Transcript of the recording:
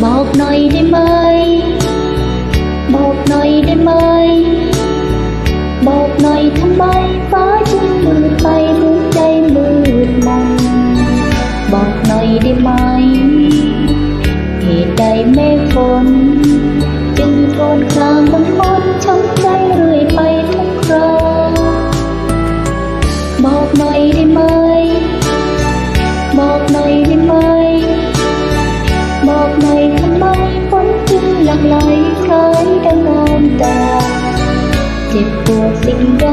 บอกหน่อยได้ไหมบอกหน่อยได้ไหมบอกหน่อยทำไมฟ้าจึงมืดไปหัวใจมืดมนบอกหน่อยได้ไหมเหตุใดเมฆฝนจึงโกรธครามบนคนช้ำใจเรื่อยไปทุกคราบอกหน่อยได้ไหมบอกหน่อยได้ไหมบอกหน่อยทำไมฝนจึงหลั่งไหลคล้ายดังน้ำตาเจ็บปวดสิ่งใด